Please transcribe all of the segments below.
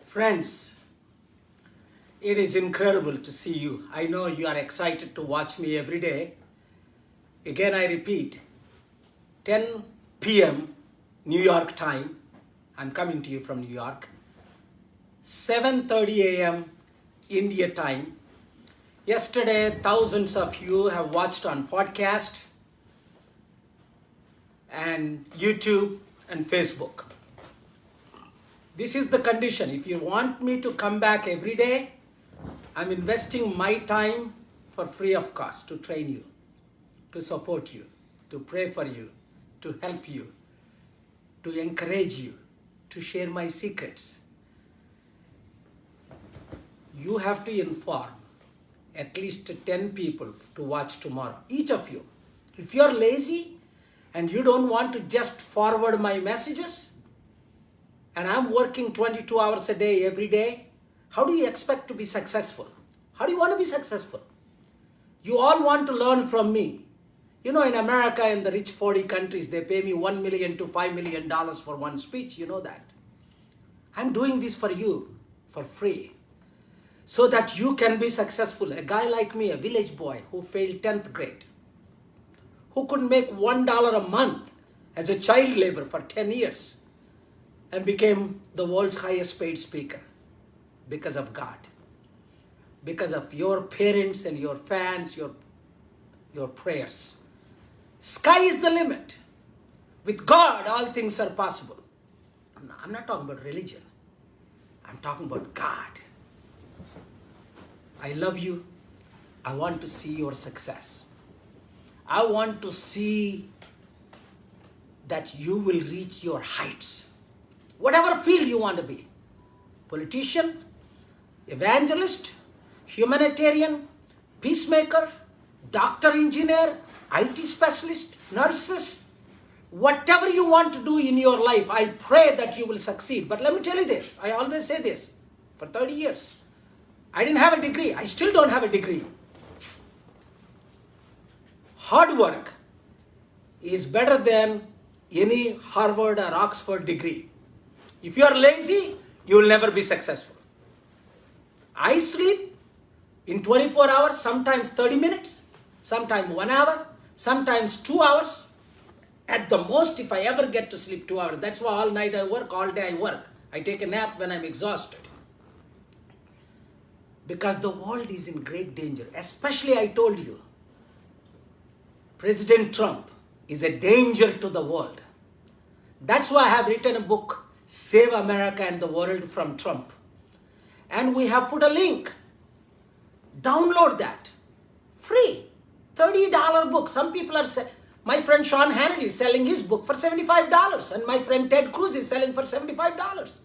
Friends, it is incredible to see you. I know you are excited to watch me every day. Again, I repeat, 10 p.m. New York time. I'm coming to you from New York. 7:30 a.m. India time. Yesterday, thousands of you have watched on podcast and YouTube and Facebook. This is the condition. If you want me to come back every day, I'm investing my time for free of cost to train you, to support you, to pray for you, to help you, to encourage you, to share my secrets. You have to inform at least 10 people to watch tomorrow, each of you. If you're lazy and you don't want to just forward my messages, and I'm working 22 hours a day every day, how do you expect to be successful? How do you want to be successful? You all want to learn from me. You know, in America, in the rich 40 countries, they pay me $1 million to $5 million for one speech. You know that. I'm doing this for you, for free, so that you can be successful. A guy like me, a village boy who failed 10th grade, who could make $1 a month as a child laborer for 10 years, and became the world's highest paid speaker because of God, because of your parents and your fans, your prayers. Sky is the limit. With God, all things are possible. I'm not talking about religion. I'm talking about God. I love you. I want to see your success. I want to see that you will reach your heights. Whatever field you want to be. Politician, evangelist, humanitarian, peacemaker, doctor, engineer, IT specialist, nurses, whatever you want to do in your life, I pray that you will succeed. But let me tell you this, I always say this, for 30 years, I didn't have a degree. I still don't have a degree. Hard work is better than any Harvard or Oxford degree. If you are lazy, you will never be successful. I sleep in 24 hours, sometimes 30 minutes, sometimes 1 hour, sometimes 2 hours. At the most, if I ever get to sleep 2 hours, that's why all night I work, all day I work. I take a nap when I'm exhausted. Because the world is in great danger. Especially, I told you, President Trump is a danger to the world. That's why I have written a book, Save America and the World from Trump. And we have put a link. Download that. Free. $30 book. Some people are saying, my friend Sean Hannity is selling his book for $75. And my friend Ted Cruz is selling for $75.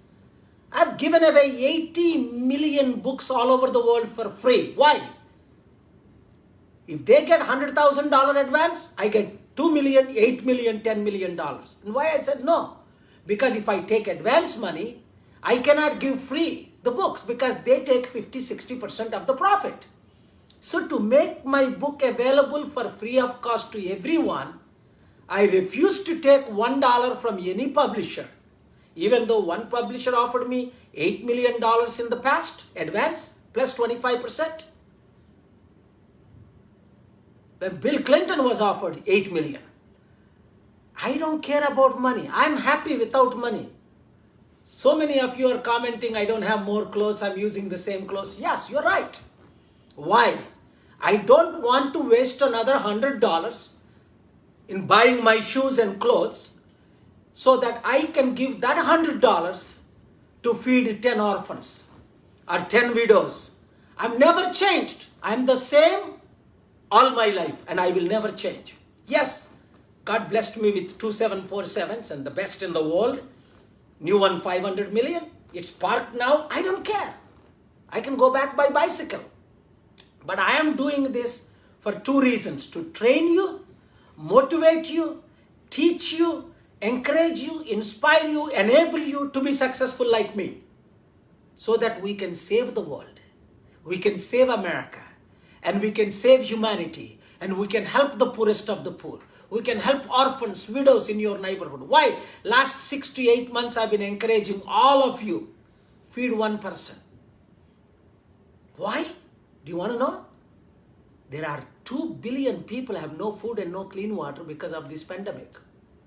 I've given away 80 million books all over the world for free. Why? If they get $100,000 advance, I get 2 million, 8 million, $10 million. And why I said no? Because if I take advance money, I cannot give free the books because they take 50-60% of the profit. So to make my book available for free of cost to everyone, I refuse to take $1 from any publisher. Even though one publisher offered me $8 million in the past, advance, plus 25%. When Bill Clinton was offered $8 million. I don't care about money. I'm happy without money. So many of you are commenting, I don't have more clothes, I'm using the same clothes. Yes, you're right. Why? I don't want to waste another $100 in buying my shoes and clothes so that I can give that $100 to feed 10 orphans or 10 widows. I've never changed. I'm the same all my life and I will never change. Yes, God blessed me with 2 747s and the best in the world. New one, 500 million. It's parked now. I don't care. I can go back by bicycle. But I am doing this for 2 reasons. To train you, motivate you, teach you, encourage you, inspire you, enable you to be successful like me. So that we can save the world. We can save America. And we can save humanity. And we can help the poorest of the poor. We can help orphans, widows in your neighborhood. Why? Last 6 to 8 months I've been encouraging all of you feed one person. Why? Do you want to know? There are 2 billion people have no food and no clean water because of this pandemic.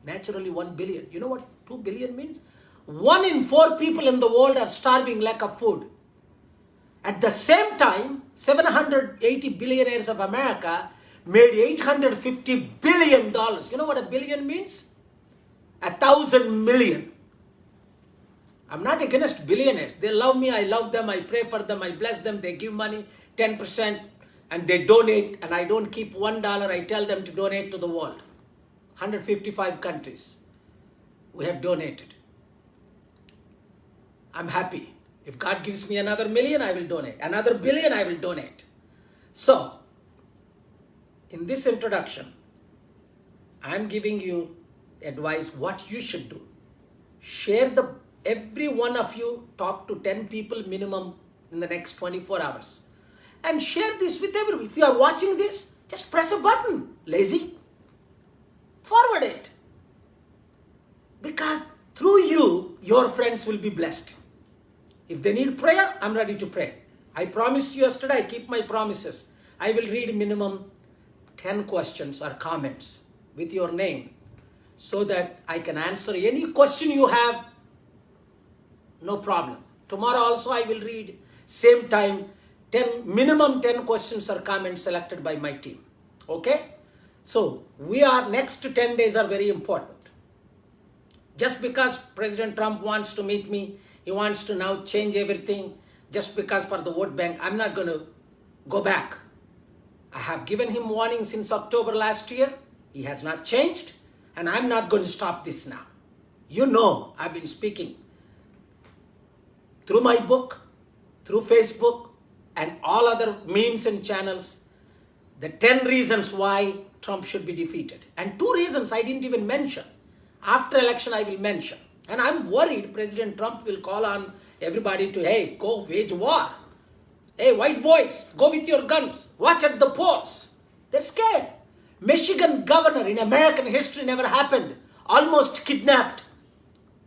Naturally 1 billion. You know what 2 billion means? 1 in 4 people in the world are starving lack of food. At the same time, 780 billionaires of America made $850 billion. You know what a billion means? 1,000 million. I'm not against billionaires. They love me, I love them, I pray for them, I bless them, they give money, 10%, and they donate, and I don't keep $1, I tell them to donate to the world. 155 countries we have donated. I'm happy. If God gives me another million, I will donate. Another billion, I will donate. So, in this introduction, I'm giving you advice what you should do. Share every one of you talk to 10 people minimum in the next 24 hours. And share this with everyone. If you are watching this, just press a button. Lazy. Forward it. Because through you, your friends will be blessed. If they need prayer, I'm ready to pray. I promised you yesterday, I keep my promises. I will read minimum 10 questions or comments with your name so that I can answer any question you have. No problem. Tomorrow also I will read same time minimum 10 questions or comments selected by my team. Okay? So next 10 days are very important. Just because President Trump wants to meet me, he wants to now change everything just because for the vote bank, I'm not going to go back. I have given him warning since October last year. He has not changed, and I'm not going to stop this now. You know, I've been speaking through my book, through Facebook, and all other means and channels, the 10 reasons why Trump should be defeated. And 2 reasons I didn't even mention. After election, I will mention. And I'm worried President Trump will call on everybody to, hey, go wage war. Hey, white boys, go with your guns. Watch at the polls. They're scared. Michigan governor in American history never happened. Almost kidnapped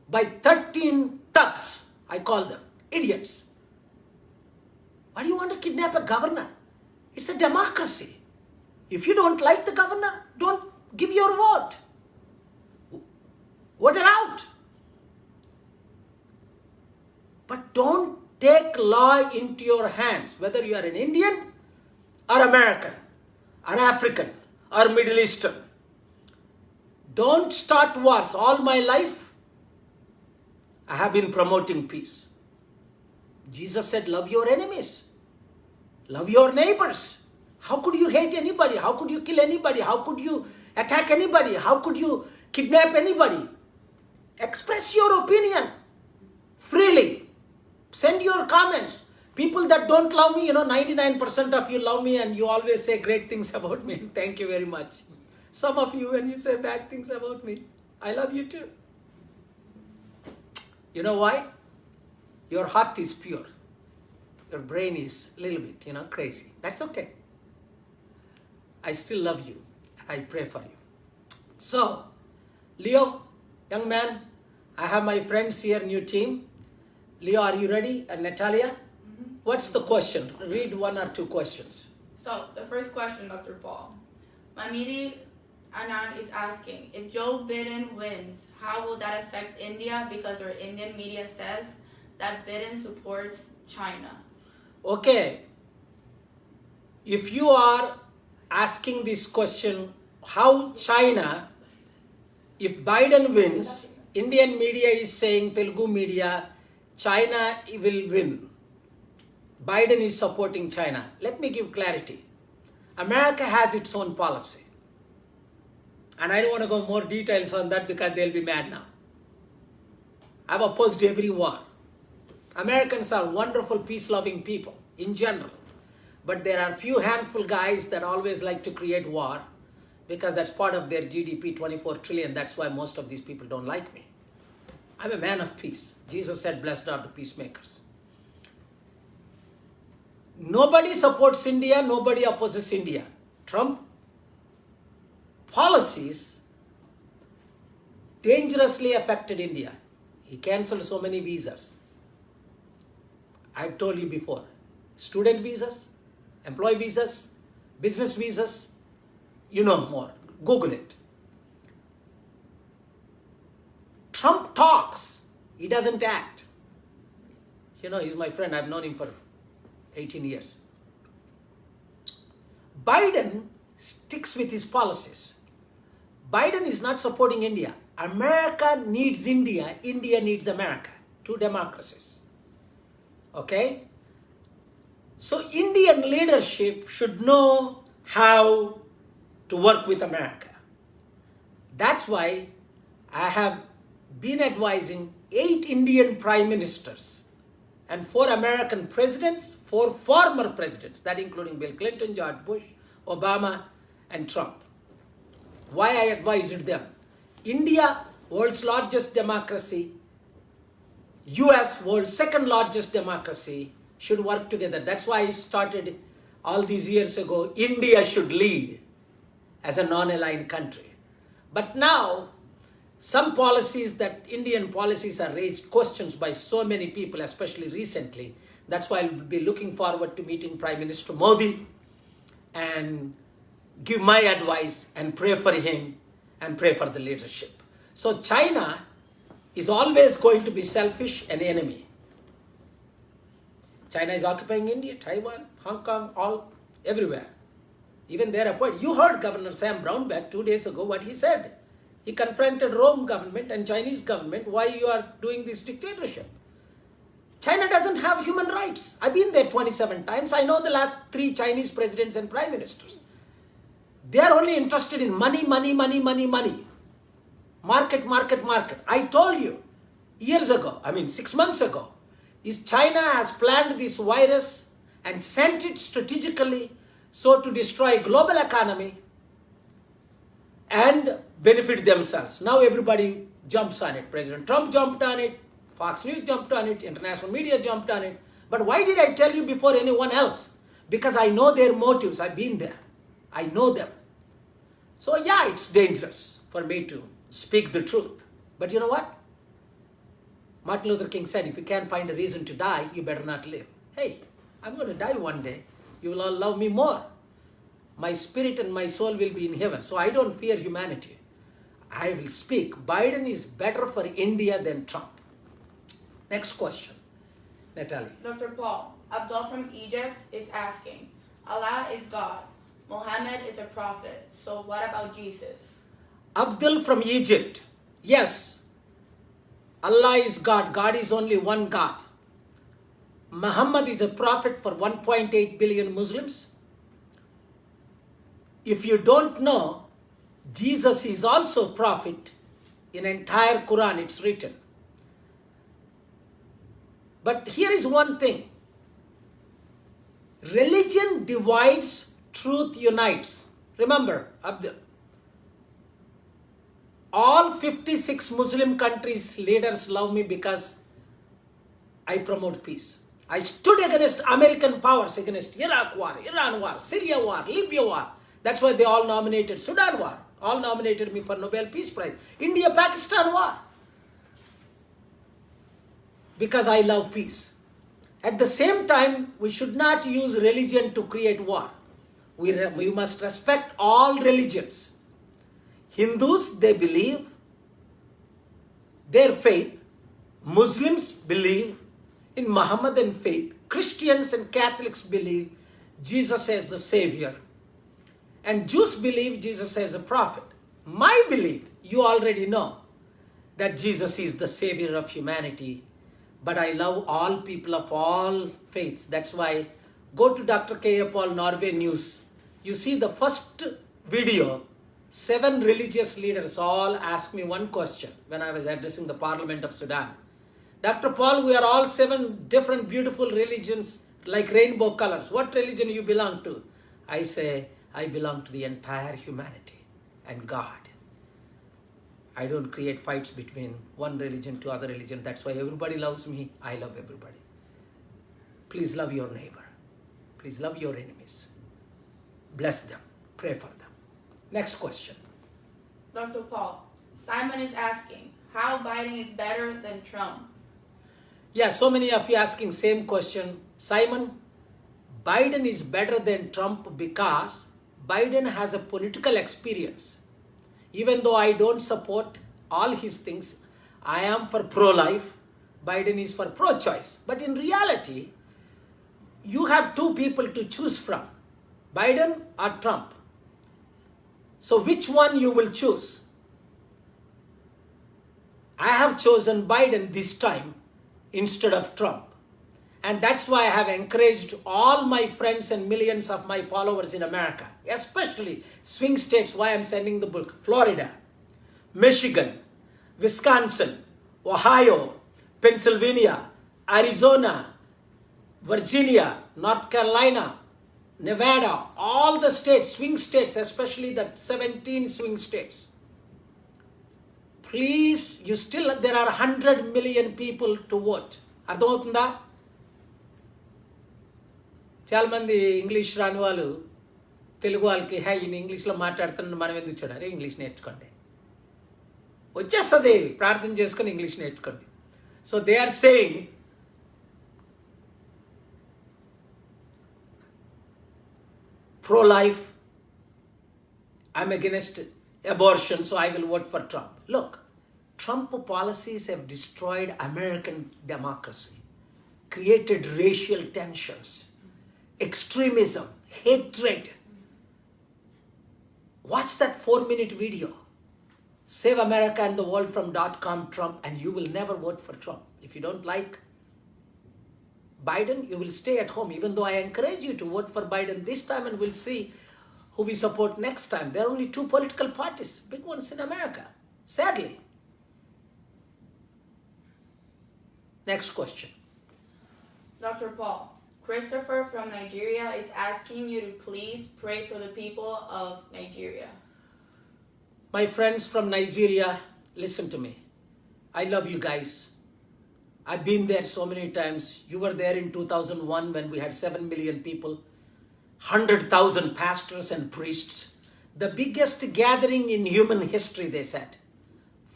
by 13 thugs, I call them. Idiots. Why do you want to kidnap a governor? It's a democracy. If you don't like the governor, don't give your vote. Vote it out. But don't take law into your hands, whether you are an Indian or American or African or Middle Eastern. Don't start wars. All my life, I have been promoting peace. Jesus said, love your enemies. Love your neighbors. How could you hate anybody? How could you kill anybody? How could you attack anybody? How could you kidnap anybody? Express your opinion freely. Send your comments. People that don't love me, 99% of you love me and you always say great things about me. Thank you very much. Some of you, when you say bad things about me, I love you too. You know why? Your heart is pure. Your brain is a little bit, crazy. That's okay. I still love you. I pray for you. So, Leo, young man, I have my friends here, new team. Leo, are you ready? And Natalia? Mm-hmm. What's the question? Read 1 or 2 questions. So, the first question, Dr. Paul. Mamidi Anand is asking, if Joe Biden wins, how will that affect India? Because our Indian media says that Biden supports China. Okay. If you are asking this question, how China, if Biden wins, Indian media is saying, Telugu media, China will win. Biden is supporting China. Let me give clarity. America has its own policy. And I don't want to go more details on that because they'll be mad now. I've opposed every war. Americans are wonderful, peace-loving people in general. But there are few handful guys that always like to create war because that's part of their GDP, 24 trillion. That's why most of these people don't like me. I'm a man of peace. Jesus said, blessed are the peacemakers. Nobody supports India. Nobody opposes India. Trump policies dangerously affected India. He cancelled so many visas. I've told you before. Student visas, employee visas, business visas, you know more. Google it. Trump talks, he doesn't act. You know, he's my friend. I've known him for 18 years. Biden sticks with his policies. Biden is not supporting India. America needs India. India needs America. Two democracies. Okay? So Indian leadership should know how to work with America. That's why I have been advising 8 Indian prime ministers and 4 American presidents, 4 former presidents, that including Bill Clinton, George Bush, Obama, and Trump. Why I advised them? India, world's largest democracy, US, world's second largest democracy, should work together. That's why I started all these years ago, India should lead as a non-aligned country. But now, some policies that Indian policies are raised questions by so many people, especially recently. That's why I'll be looking forward to meeting Prime Minister Modi and give my advice and pray for him and pray for the leadership. So China is always going to be selfish and enemy. China is occupying India, Taiwan, Hong Kong, all everywhere. Even their appointment. You heard Governor Sam Brownback 2 days ago what he said. He confronted Rome government and Chinese government, why you are doing this dictatorship. China doesn't have human rights. I've been there 27 times. I know the last 3 Chinese presidents and prime ministers. They are only interested in money, money, money, money, money. Market, market, market. I told you years ago, 6 months ago, is China has planned this virus and sent it strategically so to destroy global economy and benefit themselves. Now everybody jumps on it. President Trump jumped on it. Fox News jumped on it. International media jumped on it. But why did I tell you before anyone else? Because I know their motives. I've been there. I know them. So yeah, it's dangerous for me to speak the truth. But you know what? Martin Luther King said, if you can't find a reason to die, you better not live. Hey, I'm going to die one day. You will all love me more. My spirit and my soul will be in heaven. So I don't fear humanity. I will speak. Biden is better for India than Trump. Next question. Natalie. Dr. Paul, Abdul from Egypt is asking, Allah is God. Muhammad is a prophet. So what about Jesus? Abdul from Egypt. Yes. Allah is God. God is only one God. Muhammad is a prophet for 1.8 billion Muslims. If you don't know, Jesus is also a prophet. In entire Quran it's written. But here is one thing. Religion divides, truth unites. Remember, Abdul. All 56 Muslim countries leaders love me because I promote peace. I stood against American powers, against Iraq war, Iran war, Syria war, Libya war. That's why they all nominated Sudan war. All nominated me for Nobel Peace Prize. India-Pakistan war. Because I love peace. At the same time, we should not use religion to create war. We must respect all religions. Hindus, they believe their faith. Muslims believe in Muhammadan faith. Christians and Catholics believe Jesus as the Savior. And Jews believe Jesus as a prophet. My belief, you already know, that Jesus is the Savior of humanity. But I love all people of all faiths. That's why go to Dr. K. Paul Norway News. You see the first video, 7 religious leaders all asked me one question when I was addressing the Parliament of Sudan. Dr. Paul, we are all 7 different beautiful religions like rainbow colors. What religion you belong to? I say, I belong to the entire humanity and God. I don't create fights between one religion to other religion. That's why everybody loves me. I love everybody. Please love your neighbor. Please love your enemies. Bless them. Pray for them. Next question. Dr. Paul, Simon is asking, how Biden is better than Trump? Yeah, so many of you asking same question. Simon, Biden is better than Trump because Biden has a political experience. Even though I don't support all his things, I am for pro-life. Biden is for pro-choice. But in reality, you have two people to choose from, Biden or Trump. So which one you will choose? I have chosen Biden this time instead of Trump. And that's why I have encouraged all my friends and millions of my followers in America, especially swing states, why I'm sending the book: Florida, Michigan, Wisconsin, Ohio, Pennsylvania, Arizona, Virginia, North Carolina, Nevada, all the states, swing states, especially the 17 swing states. Please, there are 100 million people to vote. అర్థమవుతుందా? చాలా మంది English రాని వాళ్ళు తెలుగు వాళ్ళకి ఈయన ఇంగ్లీష్లో మాట్లాడుతున్న మనం ఎందుకు చూడాలి, ఇంగ్లీష్ నేర్చుకోండి, వచ్చేస్తుంది, ప్రార్థన చేసుకొని ఇంగ్లీష్ నేర్చుకోండి. So they are saying pro-life, I'm against abortion, so I will vote for Trump. Look, Trump policies have destroyed American democracy, created racial tensions, extremism, hatred. Watch that 4-minute video. Save America and the world from .com Trump, and you will never vote for Trump. If you don't like Biden, you will stay at home, even though I encourage you to vote for Biden this time, and we'll see who we support next time. There are only two political parties, big ones in America, sadly. Next question. Dr. Paul, Christopher from Nigeria is asking you to please pray for the people of Nigeria. My friends from Nigeria, listen to me. I love you guys. I've been there so many times. You were there in 2001 when we had 7 million people, 100,000 pastors and priests. The biggest gathering in human history, they said.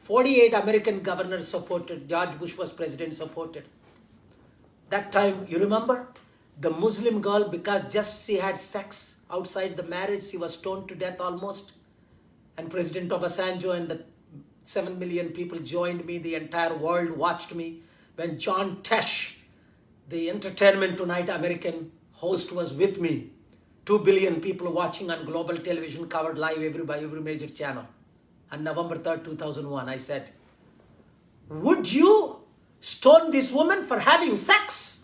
48 American governors supported. George Bush was president, supported. That time, you remember? The Muslim girl, because just she had sex outside the marriage, she was stoned to death almost. And President Obasanjo and the 7 million people joined me. The entire world watched me. When John Tesh, the Entertainment Tonight American host, was with me, 2 billion people watching on global television, covered live by every major channel. On November 3rd, 2001, I said, would you stone this woman for having sex?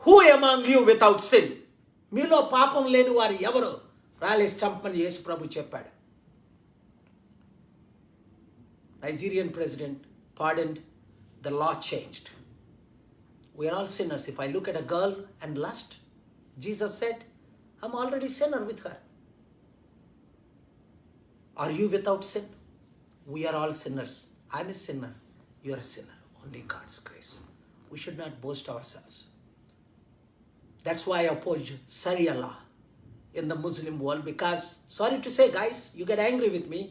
Who among you without sin? మీలో పాపం లేని వారు ఎవరు? రాలేసి చంపమని యేసు ప్రభు చెప్పాడు. Nigerian president pardoned. The law changed. We are all sinners. If I look at a girl and lust, Jesus said, I'm already sinner with her. Are you without sin? We are all sinners. I'm a sinner. You're a sinner. Only God's grace. We should not boast ourselves. That's why I oppose Sharia law in the Muslim world, because, sorry to say, guys, you get angry with me.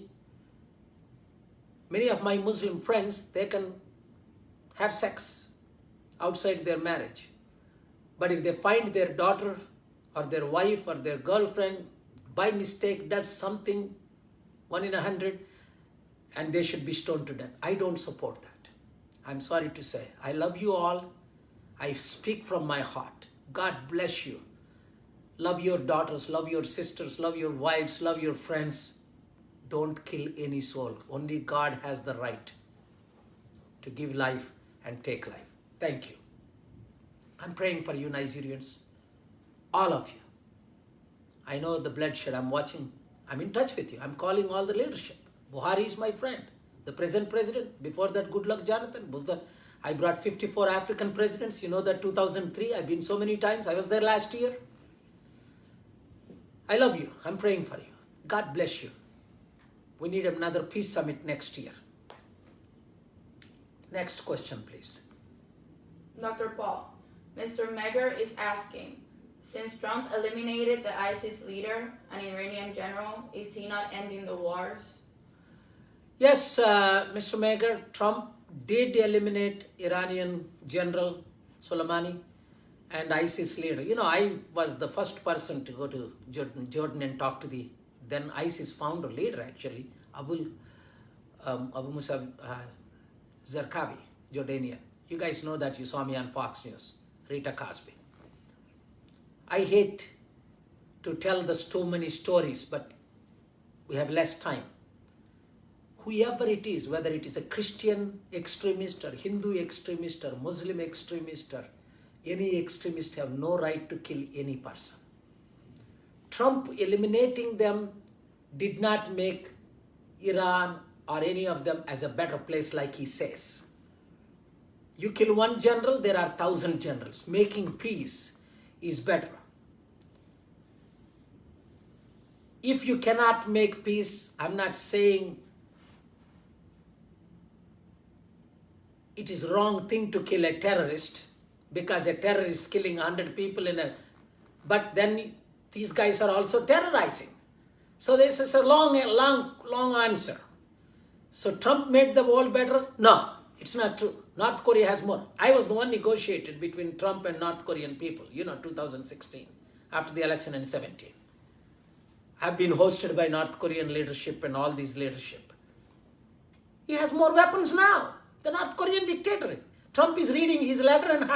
Many of my Muslim friends, they can have sex outside their marriage. But if they find their daughter or their wife or their girlfriend by mistake does something 1 in 100, and they should be stoned to death. I don't support that. I'm sorry to say. I love you all. I speak from my heart. God bless you. Love your daughters, love your sisters, love your wives, love your friends. Don't kill any soul. Only God has the right to give life and take life. Thank you. I'm praying for you, Nigerians. All of you. I know the bloodshed. I'm watching. I'm in touch with you. I'm calling all the leadership. Buhari is my friend. The present president. Before that, good luck, Jonathan. I brought 54 African presidents. You know that 2003. I've been so many times. I was there last year. I love you. I'm praying for you. God bless you. We need another peace summit next year. Next question, please. Dr. Paul, Mr. Megger is asking, since Trump eliminated the ISIS leader, an Iranian general, is he not ending the wars? Yes, Mr. Megger, Trump did eliminate Iranian General Soleimani and ISIS leader. You know, I was the first person to go to Jordan and talk to the then ISIS founder leader, actually, Abu Musab Zarqawi, Jordanian. You guys know that, you saw me on Fox News, Rita Cosby. I hate to tell too many stories, but we have less time. Whoever it is, whether it is a Christian extremist or Hindu extremist or Muslim extremist or any extremist, have no right to kill any person. Trump eliminating them did not make Iran or any of them as a better place like he says. You kill one general, there are 1,000 generals. Making peace is better. If you cannot make peace, I'm not saying it is wrong thing to kill a terrorist, because a terrorist killing 100 people but then these guys are also terrorizing. So this is a long answer. So Trump made the world better? No, it's not true. North Korea has more. I was the one negotiated between Trump and North Korean people, 2016, after the election in 17. I've been hosted by North Korean leadership and all these leadership. He has more weapons now. The North Korean dictator. Trump is reading his letter and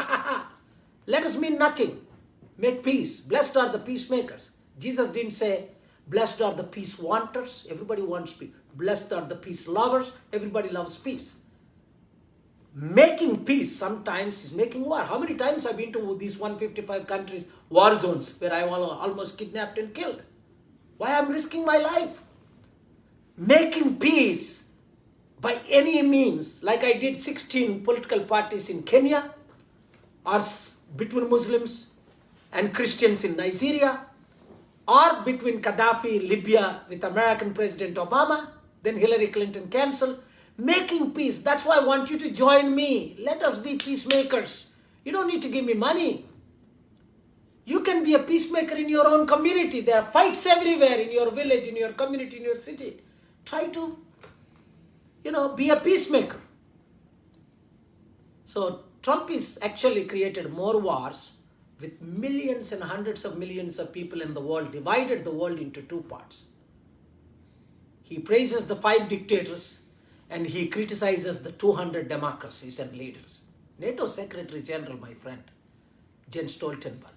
letters mean nothing. Make peace. Blessed are the peacemakers. Jesus didn't say, blessed are the peace wanters. Everybody wants peace. Blessed are the peace lovers. Everybody loves peace. Making peace sometimes is making war. How many times I've been to these 155 countries, war zones, where I was almost kidnapped and killed? Why I'm risking my life? Making peace by any means, like I did 16 political parties in Kenya, or between Muslims and Christians in Nigeria, or between Gaddafi, Libya with American President Obama, then Hillary Clinton cancelled. Making peace, that's why I want you to join me. Let us be peacemakers. You don't need to give me money. You can be a peacemaker in your own community. There are fights everywhere, in your village, in your community, in your city. Try to be a peacemaker. So Trump is actually created more wars with millions and hundreds of millions of people in the world, divided the world into two parts. He praises the 5 dictators and he criticizes the 200 democracies and leaders. NATO Secretary General, my friend, Jens Stoltenberg.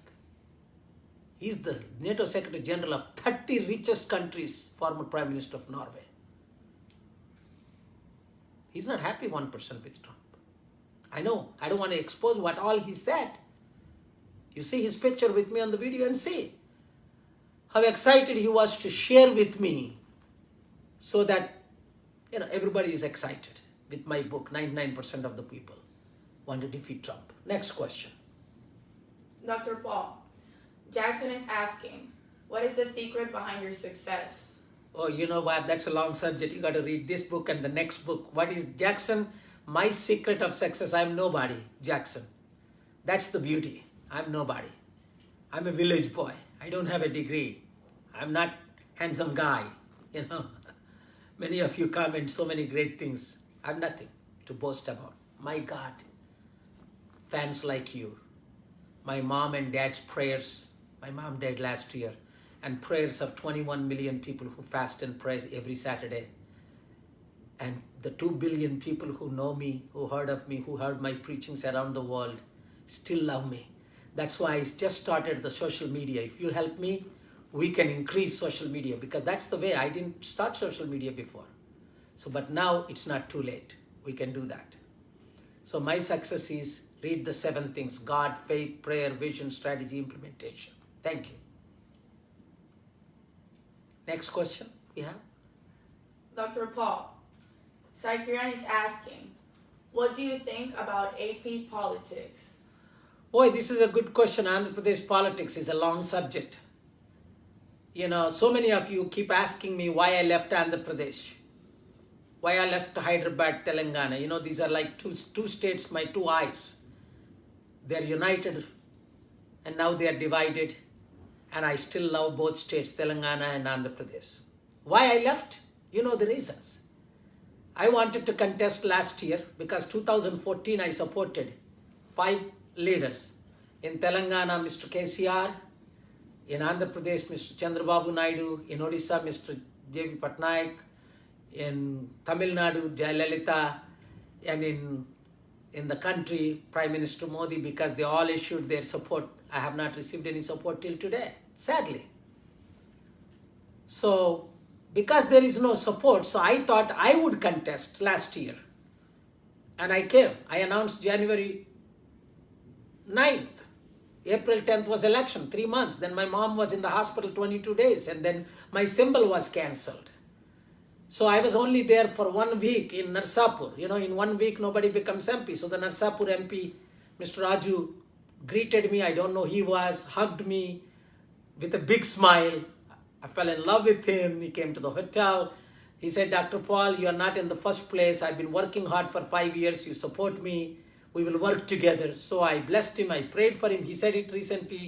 He's the NATO Secretary General of 30 richest countries, former Prime Minister of Norway. He's not happy 1% with Trump. I know, I don't want to expose what all he said. You see his picture with me on the video and see how excited he was to share with me, so that everybody is excited with my book. 99% of the people want to defeat Trump. Next question. Dr. Paul, Jackson is asking, what is the secret behind your success? Oh, you know what? That's a long subject. You got to read this book and the next book. What is Jackson? My secret of success. I'm nobody, Jackson. That's the beauty. I'm nobody. I'm a village boy. I don't have a degree. I'm not handsome guy. Many of you comment so many great things. I have nothing to boast about. My God, fans like you. My mom and dad's prayers. My mom died last year. And prayers of 21 million people who fast and pray every Saturday. And the 2 billion people who know me, who heard of me, who heard my preachings around the world, still love me. That's why I just started the social media. If you help me, we can increase social media, because that's the way. I didn't start social media before. But now it's not too late. We can do that. So my success is read the 7 things: God, faith, prayer, vision, strategy, implementation. Thank you. Next question we have. Dr. Paul, Saikiran is asking, what do you think about AP politics? Boy, this is a good question. Andhra Pradesh politics is a long subject. So many of you keep asking me why I left Andhra Pradesh, why I left Hyderabad, Telangana. These are like two states, my 2 eyes. They're united and now they are divided. And I still love both states, Telangana and Andhra Pradesh. Why I left? You know the reasons. I wanted to contest last year because 2014 I supported 5 leaders. In Telangana, Mr. KCR, in Andhra Pradesh, Mr. Chandrababu Naidu, in Odisha, Mr. J.B. Patnaik, in Tamil Nadu, Jayalalitha, and in the country, Prime Minister Modi, because they all issued their support. I have not received any support till today, sadly. So, because there is no support, so I thought I would contest last year. And I came. I announced January 9th. April 10th was election, 3 months. Then my mom was in the hospital 22 days. And then my symbol was cancelled. So I was only there for 1 week in Narsapur. You know, in 1 week, nobody becomes MP. So the Narsapur MP, Mr. Raju, greeted me. I don't know, he was, hugged me with a big smile. I fell in love with him. He came to the hotel. He said, Dr. Paul, you are not in the first place. I've been working hard for 5 years. You support me. We will work together. So I blessed him. I prayed for him. He said it recently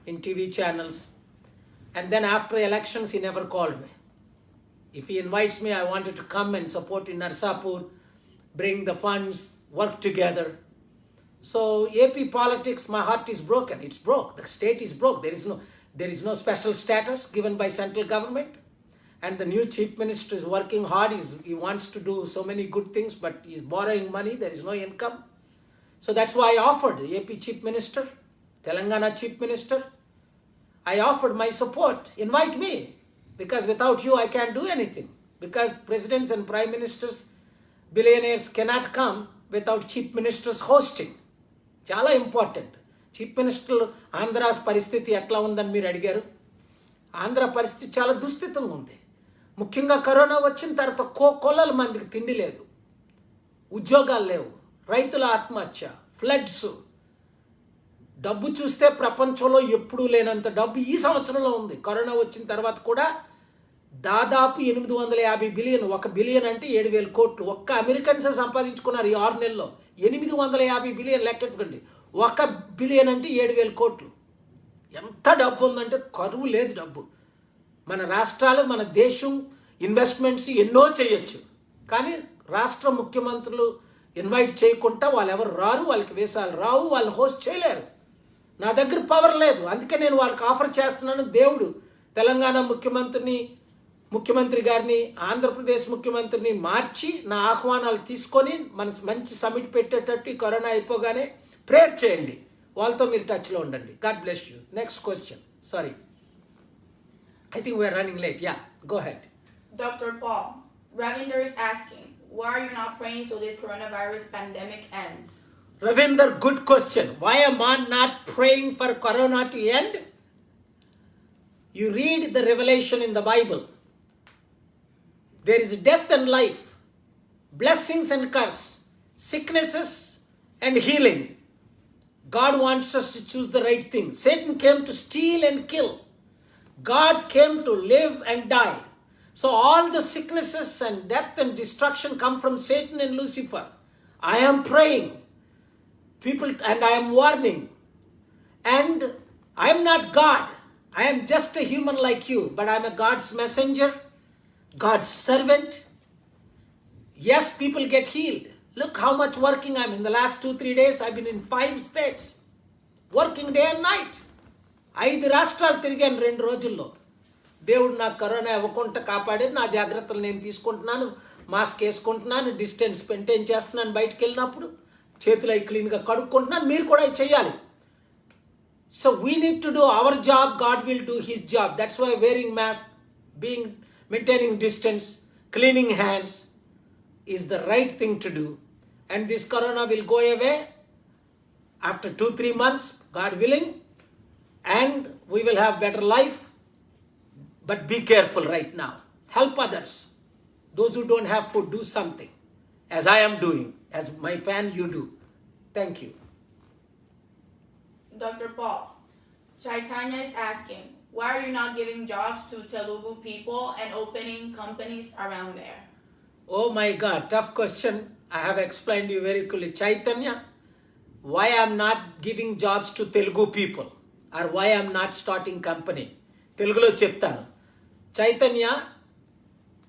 in TV channels. And then after elections, he never called me. If he invites me, I wanted to come and support in Narsapur, bring the funds, work together. So AP politics, my heart is broken. It's broke. The state is broke. There is no special status given by central government. And the new chief minister is working hard. He wants to do so many good things, but he's borrowing money. There is no income. So that's why I offered the AP chief minister, Telangana chief minister. I offered my support. Invite me. Because without you, I can't do anything. Because presidents and prime ministers, billionaires cannot come without chief ministers hosting. Chala important. Chief minister Andhra's పరిస్థితి ఎట్లా ఉందని మీరు అడిగారు. ఆంధ్ర పరిస్థితి చాలా దుస్థితంగా ఉంది. ముఖ్యంగా corona వచ్చిన తర్వాత కోకొల్లల మందికి తిండి లేదు, ఉద్యోగాలు లేవు, రైతుల ఆత్మహత్య, ఫ్లడ్స్. డబ్బు చూస్తే ప్రపంచంలో ఎప్పుడూ లేనంత డబ్బు ఈ సంవత్సరంలో ఉంది. కరోనా వచ్చిన తర్వాత కూడా దాదాపు 850 బిలియన్, 1 బిలియన్ అంటే 7,000 కోట్లు ఒక్క అమెరికన్సే సంపాదించుకున్నారు ఈ 6 నెలల్లో. 850 బిలియన్ లెక్కెట్టుకోండి. 1 బిలియన్ అంటే 7,000 కోట్లు. ఎంత డబ్బు ఉందంటే కరువు లేదు డబ్బు. మన రాష్ట్రాలు, మన దేశం ఇన్వెస్ట్మెంట్స్ ఎన్నో చేయొచ్చు. కానీ రాష్ట్ర ముఖ్యమంత్రులు ఇన్వైట్ చేయకుండా వాళ్ళు ఎవరు రారు, వాళ్ళకి వేసాలు రావు, వాళ్ళు హోస్ట్ చేయలేరు. నా దగ్గర పవర్ లేదు. అందుకే నేను వాళ్ళకి ఆఫర్ చేస్తున్నాను. దేవుడు తెలంగాణ ముఖ్యమంత్రి గారిని, ఆంధ్రప్రదేశ్ ముఖ్యమంత్రిని మార్చి నా ఆహ్వానాలు తీసుకొని మంచి సమిట్ పెట్టేటట్టు ఈ కరోనా అయిపోగానే ప్రేయర్ చేయండి. వాళ్ళతో మీరు టచ్లో ఉండండి. God bless you. Next question. Sorry, I think we're running late. Yeah, go ahead. Dr. Paul, Ravinder is asking, why are you not praying so this coronavirus pandemic ends? Ravinder, good question. Why am I not praying for corona to end? You read the revelation in the Bible. There is death and life, blessings and curse, sicknesses and healing. God wants us to choose the right thing. Satan came to steal and kill. God came to live and die. So all the sicknesses and death and destruction come from Satan and Lucifer. I am praying, people, and I am warning. And I am not God. I am just a human like you, but I am a God's messenger, God's servant. Yes, people get healed. Look how much working I am. In the last 2-3 days, I've been in 5 states, working day and night. 5 రాష్ట్రాలు తిరిగాను 2 రోజుల్లో. దేవుడు నాకు corona ఇవ్వకుండా కాపాడి నా జాగ్రత్తలు నేను తీసుకుంటున్నాను. మాస్క్ వేసుకుంటున్నాను, డిస్టెన్స్ మెయింటైన్ చేస్తున్నాను. బయటకు వెళ్ళినప్పుడు చేతులు అవి క్లీన్గా కడుక్కుంటున్నాను. మీరు కూడా అవి చేయాలి. So we need to do our job. God will do his job. That's why wearing mask, maintaining distance, cleaning hands is the right thing to do. And this corona will go away after 2-3 months, God willing, and we will have better life. But be careful right now. Help others. Those who don't have food, do something, as I am doing, as my fan you do. Thank you. Dr. Paul, Chaitanya is asking, why are you not giving jobs to Telugu people and opening companies around there? Oh my God, tough question. I have explained to you very clearly. Chaitanya, why I am not giving jobs to Telugu people, or why I am not starting company. Telugulo చెప్తాను. చైతన్య,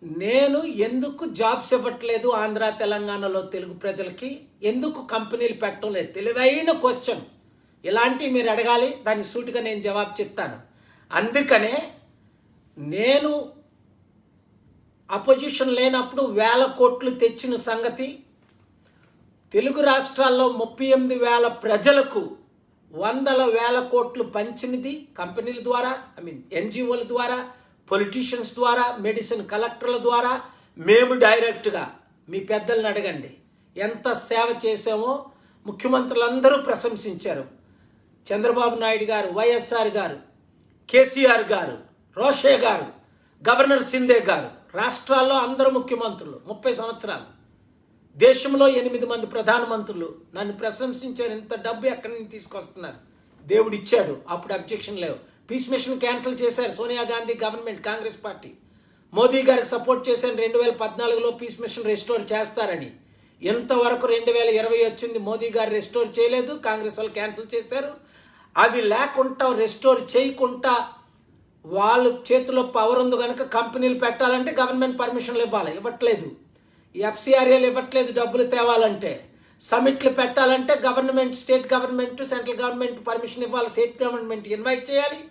నేను ఎందుకు jobs ఇవ్వట్లేదు ఆంధ్ర తెలంగాణలో తెలుగు ప్రజలకి, ఎందుకు కంపెనీలు పెట్టడం లేదు? తెలివైన క్వశ్చన్. ఇలాంటివి మీరు అడగాలి, దాన్ని సూటిగా నేను జవాబు చెప్తాను. అందుకనే నేను అపోజిషన్ లేనప్పుడు 1000 కోట్లు తెచ్చిన సంగతి, తెలుగు రాష్ట్రాల్లో 38,000 ప్రజలకు 100,000 కోట్లు పంచినది కంపెనీల ద్వారా, ఎన్జిఓల ద్వారా, పొలిటీషియన్స్ ద్వారా, మెడిసిన్ కలెక్టర్ల ద్వారా, మేము డైరెక్ట్గా. మీ పెద్దలను అడగండి ఎంత సేవ చేసామో. ముఖ్యమంత్రులందరూ ప్రశంసించారు. చంద్రబాబు నాయుడు గారు, వైఎస్ఆర్ గారు, కేసీఆర్ గారు, రోషే గారు, గవర్నర్ సిందే గారు, రాష్ట్రాల్లో అందరూ ముఖ్యమంత్రులు 30 సంవత్సరాలు, దేశంలో 8 మంది ప్రధానమంత్రులు నన్ను ప్రశంసించారు. ఇంత డబ్బు ఎక్కడి నుంచి తీసుకొస్తున్నారు? దేవుడు ఇచ్చాడు. అప్పుడు అబ్జెక్షన్ లేవు. పీస్ మిషన్ క్యాన్సిల్ చేశారు సోనియా గాంధీ గవర్నమెంట్, కాంగ్రెస్ పార్టీ. మోదీ గారికి సపోర్ట్ చేశాను 2014లో పీస్ మిషన్ రెస్టోర్ చేస్తారని. ఎంతవరకు 2020 వచ్చింది, మోదీ గారు రెస్టోర్ చేయలేదు, కాంగ్రెస్ వాళ్ళు క్యాన్సిల్ చేశారు. అవి లేకుండా రెస్టోర్ చేయకుండా వాళ్ళ చేతిలో పవర్ ఉంది కనుక కంపెనీలు పెట్టాలంటే గవర్నమెంట్ పర్మిషన్లు ఇవ్వాలి, ఇవ్వట్లేదు. ఎఫ్సిఆర్ఏలు ఇవ్వట్లేదు డబ్బులు తేవాలంటే. సమిట్లు పెట్టాలంటే government, state government, central government permission ఇవ్వాలి, స్టేట్ గవర్నమెంట్ ఇన్వైట్ చేయాలి.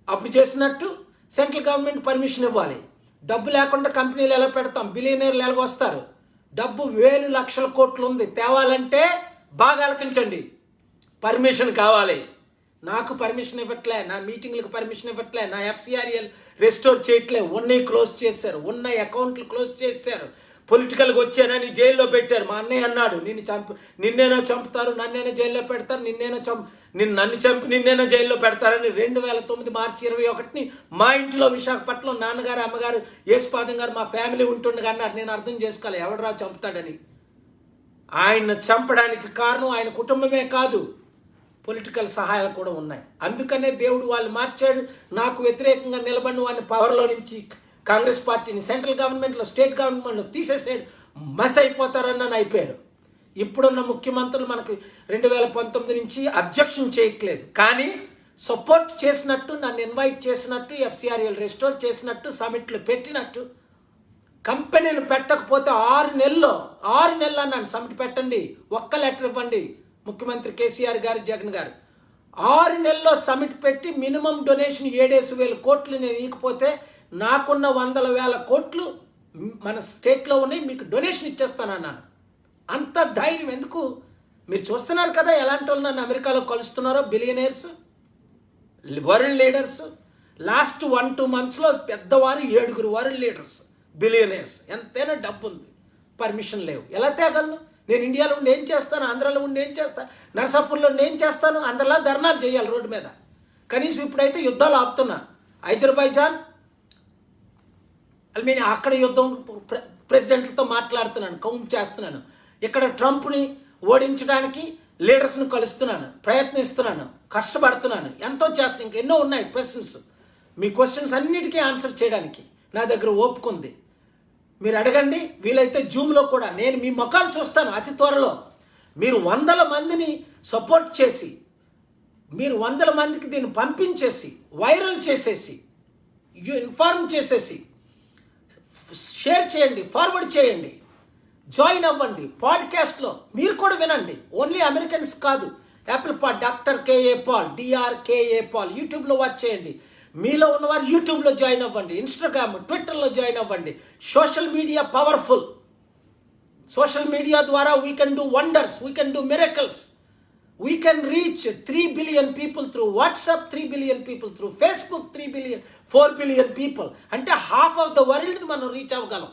అప్పుడు చేసినట్టు సెంట్రల్ గవర్నమెంట్ పర్మిషన్ ఇవ్వాలి. డబ్బు లేకుండా కంపెనీలు ఎలా పెడతాం? బిలియనీర్లు ఎలాగొస్తారు? డబ్బు 1000 లక్షల కోట్లు ఉంది, తేవాలంటే బాగా ఆలోచించండి. పర్మిషన్ కావాలి. నాకు పర్మిషన్ ఇవ్వట్లే, నా మీటింగ్లకు పర్మిషన్ ఇవ్వట్లే, నా ఎఫ్సిఆర్ఎల్ రెస్టోర్ చేయట్లే, ఉన్నవి క్లోజ్ చేశారు, ఉన్న అకౌంట్లు క్లోజ్ చేశారు. పొలిటికల్గా వచ్చానని జైల్లో పెట్టారు. మా అన్నయ్య అన్నాడు, నిన్నేనో చంపుతారు, నన్నేనో జైల్లో పెడతారు, నన్ను చంపి నిన్నేనో జైల్లో పెడతారని 2009 మార్చి 21 మా ఇంట్లో విశాఖపట్నం నాన్నగారు, అమ్మగారు, యేసుపాదం గారు, మా ఫ్యామిలీ ఉంటుండగా అన్నారు. నేను అర్థం చేసుకోవాలి ఎవడరా చంపుతాడని. ఆయన చంపడానికి కారణం ఆయన కుటుంబమే కాదు, పొలిటికల్ సహాయాలు కూడా ఉన్నాయి. అందుకనే దేవుడు వాళ్ళు మార్చాడు. నాకు వ్యతిరేకంగా నిలబడిన వాడిని పవర్లో నుంచి కాంగ్రెస్ పార్టీని సెంట్రల్ గవర్నమెంట్లో, స్టేట్ గవర్నమెంట్లో తీసేసాడు. మస్ అయిపోతారని అయిపోయారు. ఇప్పుడున్న ముఖ్యమంత్రులు మనకు 2019 నుంచి అబ్జెక్షన్ చేయట్లేదు, కానీ సపోర్ట్ చేసినట్టు, నన్ను ఇన్వైట్ చేసినట్టు, ఎఫ్సిఆర్ఎల్ రెస్టోర్ చేసినట్టు, సమిట్లు పెట్టినట్టు. కంపెనీలు పెట్టకపోతే 6 నెలలు నన్ను సమిట్ పెట్టండి, ఒక్క లెటర్ ఇవ్వండి. ముఖ్యమంత్రి కేసీఆర్ గారు, జగన్ గారు 6 నెలల్లో సమిట్ పెట్టి మినిమం డొనేషన్ 7,000 కోట్లు నేను ఇకపోతే నాకున్న 100,000 కోట్లు మన స్టేట్లో ఉన్నాయి, మీకు డొనేషన్ ఇచ్చేస్తానన్నాను. అంత ధైర్యం ఎందుకు? మీరు చూస్తున్నారు కదా ఎలాంటి వాళ్ళు నన్ను అమెరికాలో కలుస్తున్నారో, బిలియనర్స్, వరల్డ్ లీడర్స్. లాస్ట్ 1-2 మంత్స్లో పెద్దవారు 7 వరల్డ్ లీడర్స్, బిలియనర్స్. ఎంతైనా డబ్బు ఉంది, పర్మిషన్ లేవు. ఎలా తేగలను? నేను ఇండియాలో ఉండి ఏం చేస్తాను, ఆంధ్రాలో ఉండి ఏం చేస్తాను, నరసాపూర్లో ఉండి ఏం చేస్తాను? అందరిలా ధర్నాలు చేయాలి రోడ్డు మీద. కనీసం ఇప్పుడైతే యుద్ధాలు ఆపుతున్నా. అజర్బైజాన్, అక్కడ యుద్ధం ప్రెసిడెంట్లతో మాట్లాడుతున్నాను, కౌంట్ చేస్తున్నాను. ఇక్కడ ట్రంప్ని ఓడించడానికి లీడర్స్ని కలుస్తున్నాను, ప్రయత్నిస్తున్నాను, కష్టపడుతున్నాను, ఎంతో చేస్తాను. ఇంకెన్నో ఉన్నాయి క్వశ్చన్స్. మీ క్వశ్చన్స్ అన్నిటికీ ఆన్సర్ చేయడానికి నా దగ్గర ఓపుకుంది. మీరు అడగండి, వీలైతే జూమ్లో కూడా నేను మీ ముఖాలు చూస్తాను అతి త్వరలో. మీరు 100 మందిని సపోర్ట్ చేసి, మీరు 100 మందికి దీన్ని పంపించేసి, వైరల్ చేసేసి, ఇన్ఫార్మ్ చేసేసి, షేర్ చేయండి, ఫార్వర్డ్ చేయండి, జాయిన్ అవ్వండి. పాడ్కాస్ట్లో మీరు కూడా వినండి. ఓన్లీ అమెరికన్స్ కాదు. Apple pod, doctor K A Paul, DRKA Paul, యూట్యూబ్లో వాచ్ చేయండి. మీలో ఉన్నవారు యూట్యూబ్లో జాయిన్ అవ్వండి, ఇన్స్టాగ్రామ్, ట్విట్టర్లో జాయిన్ అవ్వండి. Social media powerful. Social media ద్వారా we can do wonders, we can do miracles. We can reach 3 billion people through WhatsApp, 3 billion people through Facebook, 4 billion people. అంటే హాఫ్ ఆఫ్ ద వరల్డ్ని మనం reach అవ్వగలం.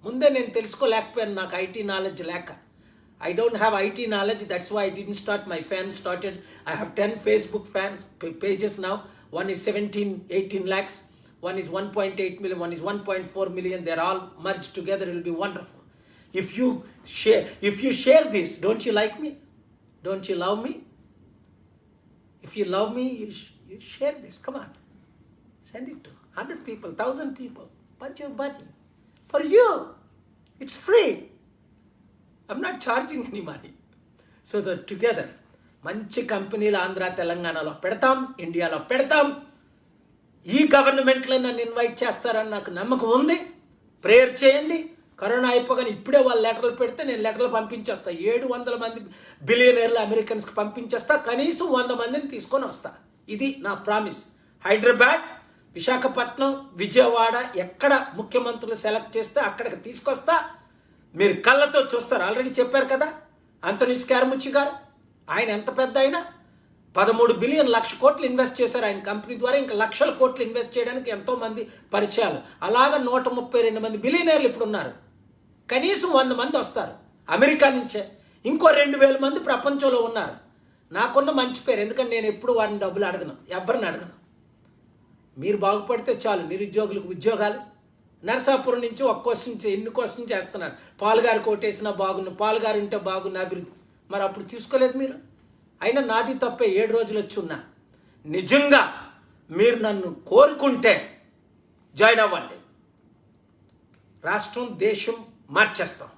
ముందే నేను తెలుసుకోలేకపోయాను, నాకు ఐటీ నాలెడ్జ్ లేక. I don't have IT knowledge, that's why I didn't start. My fans started. I have 10 Facebook fans pages now. One is 18 lakhs, one is 1.8 million, one is 1.4 million. They're all merged together. It will be wonderful. If you share this, don't you like me? Don't you love me? If you love me, you share this. Come on. Send it to 100 people, 1,000 people. Punch your button. For you. It's free. I'm not charging any money. So that together, మంచి కంపెనీలు ఆంధ్ర తెలంగాణలో పెడతాం, ఇండియాలో పెడతాం. ఈ గవర్నమెంట్లో నన్ను invite చేస్తారని నాకు నమ్మకం ఉంది. ప్రేయర్ చేయండి. కరోనా అయిపోగానే ఇప్పుడే వాళ్ళు లెటర్లు పెడితే నేను లెటర్లు పంపించేస్తా. 700 మంది బిలియనర్లు అమెరికన్స్కి పంపించేస్తా. కనీసం 100 మందిని తీసుకొని వస్తా. ఇది నా ప్రామిస్. హైదరాబాద్, విశాఖపట్నం, విజయవాడ ఎక్కడ ముఖ్యమంత్రులు సెలెక్ట్ చేస్తే అక్కడికి తీసుకొస్తా. మీరు కళ్ళతో చూస్తారు. ఆల్రెడీ చెప్పారు కదా అంతోనీ స్కార్ముచ్చి గారు, ఆయన ఎంత పెద్ద అయినా 13 బిలియన్, 1,00,000 కోట్లు ఇన్వెస్ట్ చేశారు ఆయన కంపెనీ ద్వారా. ఇంకా లక్షల కోట్లు ఇన్వెస్ట్ చేయడానికి ఎంతోమంది పరిచయాలు. అలాగా 132 మంది బిలియనర్లు ఇప్పుడు ఉన్నారు. కనీసం 100 మంది వస్తారు అమెరికా నుంచే. ఇంకో 2,000 మంది ప్రపంచంలో ఉన్నారు. నాకున్న మంచి పేరు, ఎందుకంటే నేను ఎప్పుడు వారిని డబ్బులు అడగను, ఎవరిని అడగను. మీరు బాగుపడితే చాలు. నిరుద్యోగులకు ఉద్యోగాలు. నరసాపురం నుంచి ఒక క్వశ్చన్ ఎన్ని క్వశ్చన్ చేస్తున్నారు. పాలుగారు కోటేసినా బాగున్నా, పాలుగారు ఉంటే బాగున్నా అభివృద్ధి. మరి అప్పుడు తీసుకోలేదు మీరు. అయినా నాది తప్పే, 7 రోజులు వచ్చి ఉన్నా. నిజంగా మీరు నన్ను కోరుకుంటే జాయిన్ అవ్వండి. రాష్ట్రం, దేశం మార్చేస్తాం.